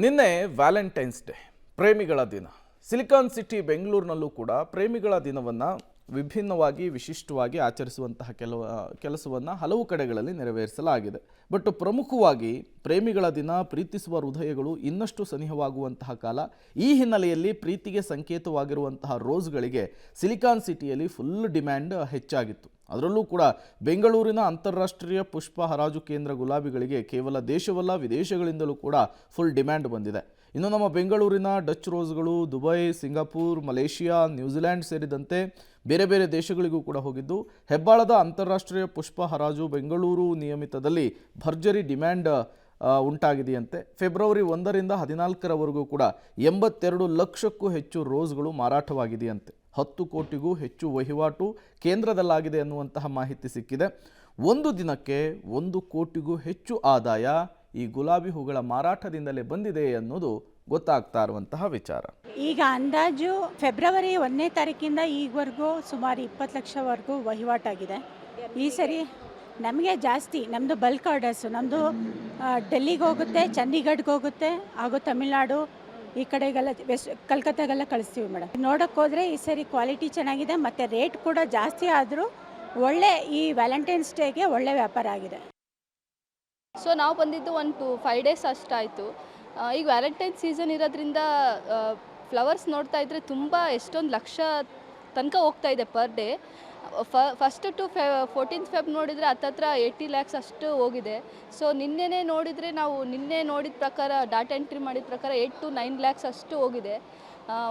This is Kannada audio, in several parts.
ನಿನ್ನೆ ವ್ಯಾಲೆಂಟೈನ್ಸ್ ಡೇ, ಪ್ರೇಮಿಗಳ ದಿನ. ಸಿಲಿಕಾನ್ ಸಿಟಿ ಬೆಂಗಳೂರಿನಲ್ಲೂ ಕೂಡ ಪ್ರೇಮಿಗಳ ದಿನವನ್ನು ವಿಭಿನ್ನವಾಗಿ ವಿಶಿಷ್ಟವಾಗಿ ಆಚರಿಸುವಂತಹ ಕೆಲಸವನ್ನು ಹಲವು ಕಡೆಗಳಲ್ಲಿ ನೆರವೇರಿಸಲಾಗಿದೆ. ಬಟ್ ಪ್ರಮುಖವಾಗಿ ಪ್ರೇಮಿಗಳ ದಿನ, ಪ್ರೀತಿಸುವ ಹೃದಯಗಳು ಇನ್ನಷ್ಟು ಸನಿಹವಾಗುವಂತಹ ಕಾಲ. ಈ ಹಿನ್ನೆಲೆಯಲ್ಲಿ ಪ್ರೀತಿಗೆ ಸಂಕೇತವಾಗಿರುವಂತಹ ರೋಸ್ಗಳಿಗೆ ಸಿಲಿಕಾನ್ ಸಿಟಿಯಲ್ಲಿ ಫುಲ್ ಡಿಮ್ಯಾಂಡ್ ಹೆಚ್ಚಾಗಿತ್ತು. ಅದರಲ್ಲೂ ಕೂಡ ಬೆಂಗಳೂರಿನ ಅಂತಾರಾಷ್ಟ್ರೀಯ ಪುಷ್ಪ ಹರಾಜು ಕೇಂದ್ರ ಗುಲಾಬಿಗಳಿಗೆ ಕೇವಲ ದೇಶವಲ್ಲ ವಿದೇಶಗಳಿಂದಲೂ ಕೂಡ ಫುಲ್ ಡಿಮ್ಯಾಂಡ್ ಬಂದಿದೆ. ಇನ್ನು ನಮ್ಮ ಬೆಂಗಳೂರಿನ ಡಚ್ ರೋಸ್ಗಳು ದುಬೈ, ಸಿಂಗಾಪುರ್, ಮಲೇಷಿಯಾ, ನ್ಯೂಜಿಲೆಂಡ್ ಸೇರಿದಂತೆ ಬೇರೆ ಬೇರೆ ದೇಶಗಳಿಗೂ ಕೂಡ ಹೋಗಿದ್ದು, ಹೆಬ್ಬಾಳದ ಅಂತಾರಾಷ್ಟ್ರೀಯ ಪುಷ್ಪ ಹರಾಜು ಬೆಂಗಳೂರು ನಿಯಮಿತದಲ್ಲಿ ಭರ್ಜರಿ ಡಿಮ್ಯಾಂಡ್ ಉಂಟಾಗಿದೆಯಂತೆ. ಫೆಬ್ರವರಿ 1ರಿಂದ 14ರವರೆಗೂ ಕೂಡ 82 ಲಕ್ಷಕ್ಕೂ ಹೆಚ್ಚು ರೋಸ್ಗಳು ಮಾರಾಟವಾಗಿದೆಯಂತೆ. 10 ಕೋಟಿಗೂ ಹೆಚ್ಚು ವಹಿವಾಟು ಕೇಂದ್ರದಲ್ಲಾಗಿದೆ ಅನ್ನುವಂತಹ ಮಾಹಿತಿ ಸಿಕ್ಕಿದೆ. ಒಂದು ದಿನಕ್ಕೆ 1 ಕೋಟಿಗೂ ಹೆಚ್ಚು ಆದಾಯ ಈ ಗುಲಾಬಿ ಹೂಗಳ ಮಾರಾಟದಿಂದಲೇ ಬಂದಿದೆ ಅನ್ನೋದು ಗೊತ್ತಾಗ್ತಾ ಇರುವಂತಹ ವಿಚಾರ. ಈಗ ಅಂದಾಜು ಫೆಬ್ರವರಿ 1ನೇ ತಾರೀಕಿಂದ ಈವರೆಗೂ ಸುಮಾರು 20 ಲಕ್ಷವರೆಗೂ ವಹಿವಾಟಾಗಿದೆ. ಈ ಸರಿ ನಮಗೆ ಜಾಸ್ತಿ, ನಮ್ಮದು ಬಲ್ಕ್ ಆರ್ಡರ್ಸು, ನಮ್ಮದು ಡೆಲ್ಲಿಗೆ ಹೋಗುತ್ತೆ, ಚಂಡೀಗಢ್ಗೆ ಹೋಗುತ್ತೆ, ಹಾಗೂ ತಮಿಳ್ನಾಡು ಈ ಕಡೆಗೆಲ್ಲ ಕಲ್ಕತ್ತಾಗೆಲ್ಲ ಕಳಿಸ್ತೀವಿ ಮೇಡಮ್. ನೋಡೋಕ್ಕೆ ಹೋದರೆ ಈ ಸರಿ ಕ್ವಾಲಿಟಿ ಚೆನ್ನಾಗಿದೆ ಮತ್ತು ರೇಟ್ ಕೂಡ ಜಾಸ್ತಿ ಆದರೂ ಒಳ್ಳೆ ಈ ವ್ಯಾಲೆಂಟೈನ್ಸ್ ಡೇಗೆ ಒಳ್ಳೆ ವ್ಯಾಪಾರ ಆಗಿದೆ. ಸೊ ನಾವು ಬಂದಿದ್ದು 5 ಡೇಸ್ ಅಷ್ಟಾಯಿತು. ಈಗ ವ್ಯಾಲೆಂಟೈನ್ ಸೀಸನ್ ಇರೋದ್ರಿಂದ ಫ್ಲವರ್ಸ್ ನೋಡ್ತಾ ಇದ್ದರೆ ತುಂಬ ಎಷ್ಟೊಂದು ಲಕ್ಷ ತನಕ ಹೋಗ್ತಾ ಇದೆ per day. First to 14th Feb ನೋಡಿದರೆ ಹತ್ತತ್ರ 80 ಲ್ಯಾಕ್ಸ್ ಅಷ್ಟು ಹೋಗಿದೆ. ಸೊ ನಿನ್ನೆ ನೋಡಿದ ಪ್ರಕಾರ ಡಾಟಾ ಎಂಟ್ರಿ ಮಾಡಿದ ಪ್ರಕಾರ 8 to 9 ಲ್ಯಾಕ್ಸ್ ಅಷ್ಟು ಹೋಗಿದೆ.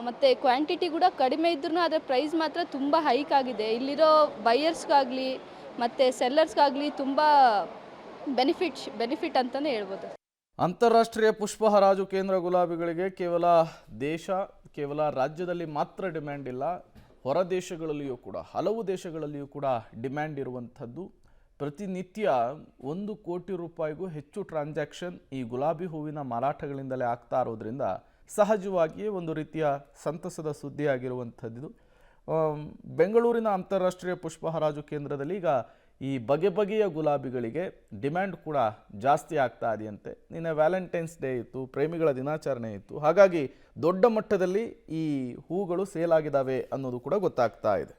ಮತ್ತು ಕ್ವಾಂಟಿಟಿ ಕೂಡ ಕಡಿಮೆ ಇದ್ರೂ ಅದರ ಪ್ರೈಸ್ ಮಾತ್ರ ತುಂಬ ಹೈಕ್ ಆಗಿದೆ. ಇಲ್ಲಿರೋ ಬೈಯರ್ಸ್ಗಾಗಲಿ ಮತ್ತು ಸೆಲ್ಲರ್ಸ್ಗಾಗಲಿ ತುಂಬ ಬೆನಿಫಿಟ್ ಅಂತಲೇ ಹೇಳ್ಬೋದು. ಅಂತಾರಾಷ್ಟ್ರೀಯ ಪುಷ್ಪ ಹರಾಜು ಕೇಂದ್ರ ಗುಲಾಬಿಗಳಿಗೆ ಕೇವಲ ರಾಜ್ಯದಲ್ಲಿ ಮಾತ್ರ ಡಿಮ್ಯಾಂಡ್ ಇಲ್ಲ, ಹೊರ ದೇಶಗಳಲ್ಲಿಯೂ ಕೂಡ, ಹಲವು ದೇಶಗಳಲ್ಲಿಯೂ ಕೂಡ ಡಿಮ್ಯಾಂಡ್ ಇರುವಂಥದ್ದು. ಪ್ರತಿನಿತ್ಯ 1 ಕೋಟಿ ರೂಪಾಯಿಗೂ ಹೆಚ್ಚು ಟ್ರಾನ್ಸಾಕ್ಷನ್ ಈ ಗುಲಾಬಿ ಹೂವಿನ ಮಾರಾಟಗಳಿಂದಲೇ ಆಗ್ತಾ ಇರೋದ್ರಿಂದ ಸಹಜವಾಗಿಯೇ ಒಂದು ರೀತಿಯ ಸಂತಸದ ಸುದ್ದಿಯಾಗಿರುವಂಥದ್ದು. ಬೆಂಗಳೂರಿನ ಅಂತಾರಾಷ್ಟ್ರೀಯ ಪುಷ್ಪ ಹರಾಜು ಕೇಂದ್ರದಲ್ಲಿ ಈಗ ಈ ಬಗೆಯ ಗುಲಾಬಿಗಳಿಗೆ ಡಿಮ್ಯಾಂಡ್ ಕೂಡ ಜಾಸ್ತಿ ಆಗ್ತಾ ಇದೆಯಂತೆ. ನಿನ್ನೆ ವ್ಯಾಲೆಂಟೈನ್ಸ್ ಡೇ ಇತ್ತು, ಪ್ರೇಮಿಗಳ ದಿನಾಚರಣೆ ಇತ್ತು. ಹಾಗಾಗಿ ದೊಡ್ಡ ಮಟ್ಟದಲ್ಲಿ ಈ ಹೂಗಳು ಸೇಲ್ ಆಗಿದ್ದಾವೆ ಅನ್ನೋದು ಕೂಡ ಗೊತ್ತಾಗ್ತಾ ಇದೆ.